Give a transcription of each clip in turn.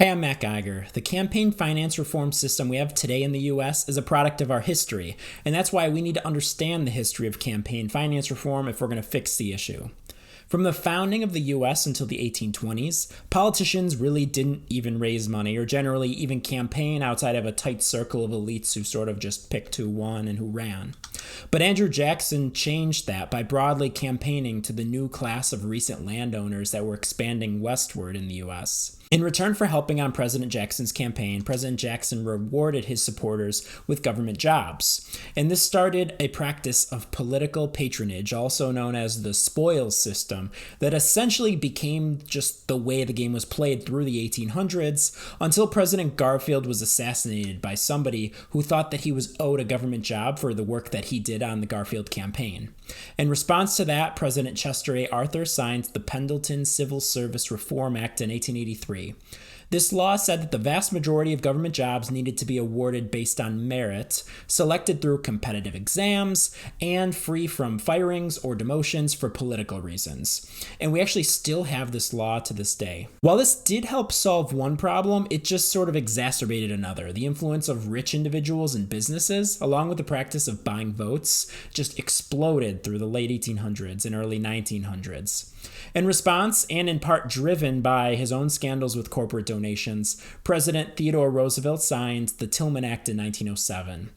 Hey, I'm Matt Geiger. The campaign finance reform system we have today in the US is a product of our history, and that's why we need to understand the history of campaign finance reform if we're going to fix the issue. From the founding of the US until the 1820s, politicians really didn't even raise money or generally even campaign outside of a tight circle of elites who sort of just picked who won and who ran. But Andrew Jackson changed that by broadly campaigning to the new class of recent landowners that were expanding westward in the US. In return for helping on President Jackson's campaign, President Jackson rewarded his supporters with government jobs. And this started a practice of political patronage, also known as the spoils system, that essentially became just the way the game was played through the 1800s until President Garfield was assassinated by somebody who thought that he was owed a government job for the work that he did on the Garfield campaign. In response to that, President Chester A. Arthur signed the Pendleton Civil Service Reform Act in 1883. This law said that the vast majority of government jobs needed to be awarded based on merit, selected through competitive exams, and free from firings or demotions for political reasons. And we actually still have this law to this day. While this did help solve one problem, it just sort of exacerbated another. The influence of rich individuals and businesses, along with the practice of buying votes, just exploded through the late 1800s and early 1900s. In response, and in part driven by his own scandals with corporate donations, President Theodore Roosevelt signed the Tillman Act in 1907.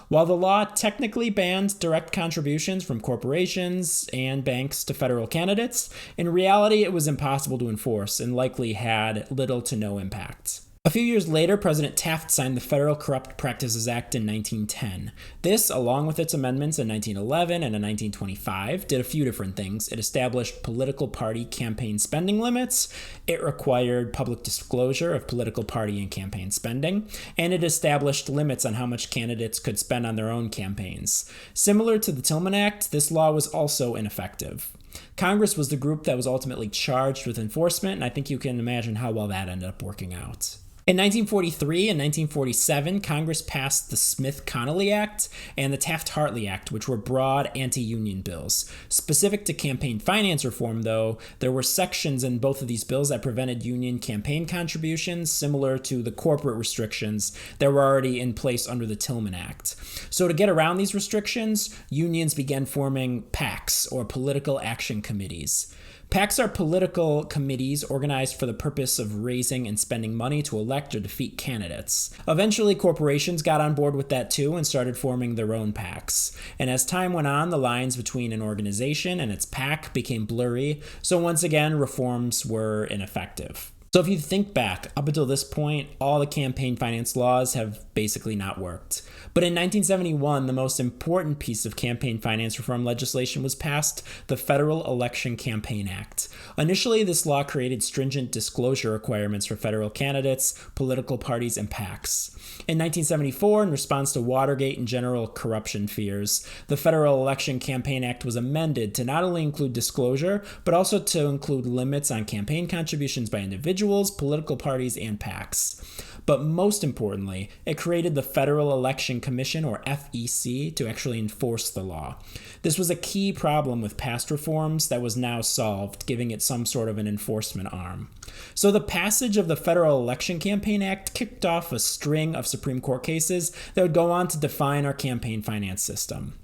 While the law technically banned direct contributions from corporations and banks to federal candidates, in reality it was impossible to enforce and likely had little to no impact. A few years later, President Taft signed the Federal Corrupt Practices Act in 1910. This, along with its amendments in 1911 and in 1925, did a few different things. It established political party campaign spending limits, it required public disclosure of political party and campaign spending, and it established limits on how much candidates could spend on their own campaigns. Similar to the Tillman Act, this law was also ineffective. Congress was the group that was ultimately charged with enforcement, and I think you can imagine how well that ended up working out. In 1943 and 1947, Congress passed the Smith-Connolly Act and the Taft-Hartley Act, which were broad anti-union bills. Specific to campaign finance reform, though, there were sections in both of these bills that prevented union campaign contributions, similar to the corporate restrictions that were already in place under the Tillman Act. So to get around these restrictions, unions began forming PACs, or political action committees. PACs are political committees organized for the purpose of raising and spending money to elect or defeat candidates. Eventually, corporations got on board with that too and started forming their own PACs. And as time went on, the lines between an organization and its PAC became blurry, so once again, reforms were ineffective. So if you think back, up until this point, all the campaign finance laws have basically not worked. But in 1971, the most important piece of campaign finance reform legislation was passed, the Federal Election Campaign Act. Initially, this law created stringent disclosure requirements for federal candidates, political parties, and PACs. In 1974, in response to Watergate and general corruption fears, the Federal Election Campaign Act was amended to not only include disclosure, but also to include limits on campaign contributions by individuals, political parties, and PACs. But most importantly, it created the Federal Election Commission, or FEC, to actually enforce the law. This was a key problem with past reforms that was now solved, giving it some sort of an enforcement arm. So the passage of the Federal Election Campaign Act kicked off a string of Supreme Court cases that would go on to define our campaign finance system.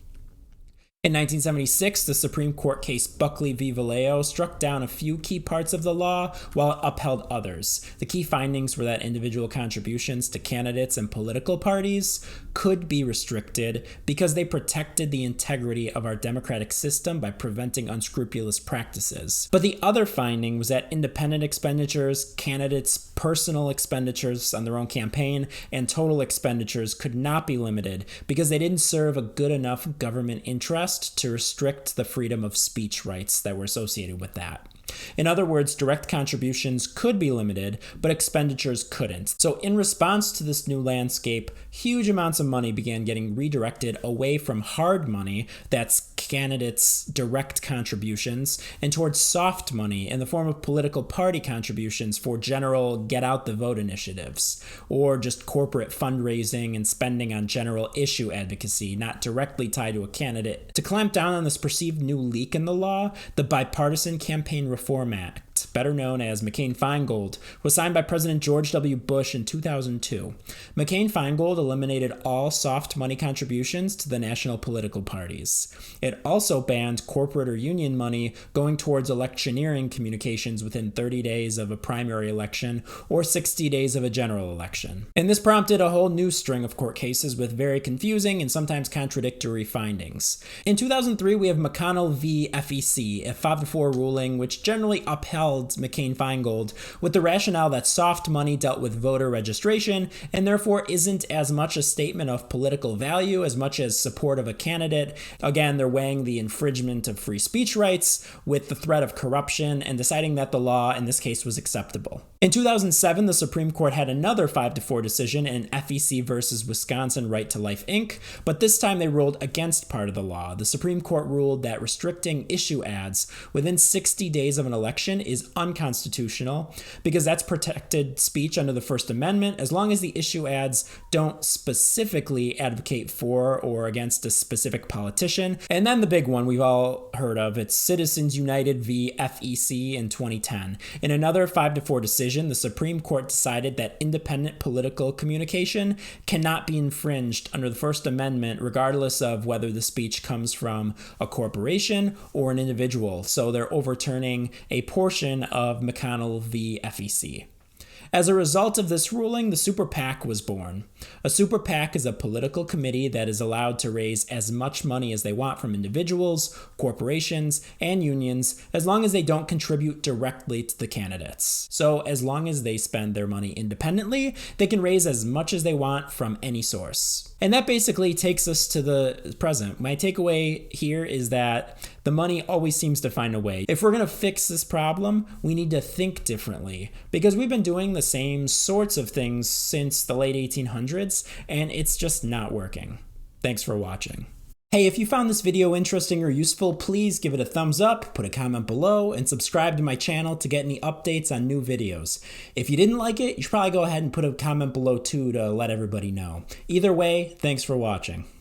In 1976, the Supreme Court case Buckley v. Vallejo struck down a few key parts of the law while it upheld others. The key findings were that individual contributions to candidates and political parties could be restricted because they protected the integrity of our democratic system by preventing unscrupulous practices. But the other finding was that independent expenditures, candidates' personal expenditures on their own campaign, and total expenditures could not be limited because they didn't serve a good enough government interest to restrict the freedom of speech rights that were associated with that. In other words, direct contributions could be limited, but expenditures couldn't. So in response to this new landscape, huge amounts of money began getting redirected away from hard money, that's candidates' direct contributions, and towards soft money in the form of political party contributions for general get-out-the-vote initiatives, or just corporate fundraising and spending on general issue advocacy, not directly tied to a candidate. To clamp down on this perceived new leak in the law, the Bipartisan Campaign Reform Act better known as McCain-Feingold, was signed by President George W. Bush in 2002. McCain-Feingold eliminated all soft money contributions to the national political parties. It also banned corporate or union money going towards electioneering communications within 30 days of a primary election or 60 days of a general election. And this prompted a whole new string of court cases with very confusing and sometimes contradictory findings. In 2003, we have McConnell v. FEC, a 5-4 ruling which generally upheld McCain-Feingold with the rationale that soft money dealt with voter registration and therefore isn't as much a statement of political value as much as support of a candidate. Again, they're weighing the infringement of free speech rights with the threat of corruption and deciding that the law in this case was acceptable. In 2007, the Supreme Court had another 5-4 decision in FEC versus Wisconsin Right to Life, Inc., but this time they ruled against part of the law. The Supreme Court ruled that restricting issue ads within 60 days of an election is unconstitutional because that's protected speech under the First Amendment as long as the issue ads don't specifically advocate for or against a specific politician. And then the big one we've all heard of, it's Citizens United v. FEC in 2010. In another 5-4 decision, the Supreme Court decided that independent political communication cannot be infringed under the First Amendment regardless of whether the speech comes from a corporation or an individual. So they're overturning a portion of McConnell v. FEC. As a result of this ruling, the Super PAC was born. A Super PAC is a political committee that is allowed to raise as much money as they want from individuals, corporations, and unions as long as they don't contribute directly to the candidates. So as long as they spend their money independently, they can raise as much as they want from any source. And that basically takes us to the present. My takeaway here is that the money always seems to find a way. If we're going to fix this problem, we need to think differently because we've been doing the same sorts of things since the late 1800s and it's just not working. Thanks for watching. Hey, if you found this video interesting or useful, please give it a thumbs up, put a comment below, and subscribe to my channel to get any updates on new videos. If you didn't like it, you should probably go ahead and put a comment below too to let everybody know. Either way, thanks for watching.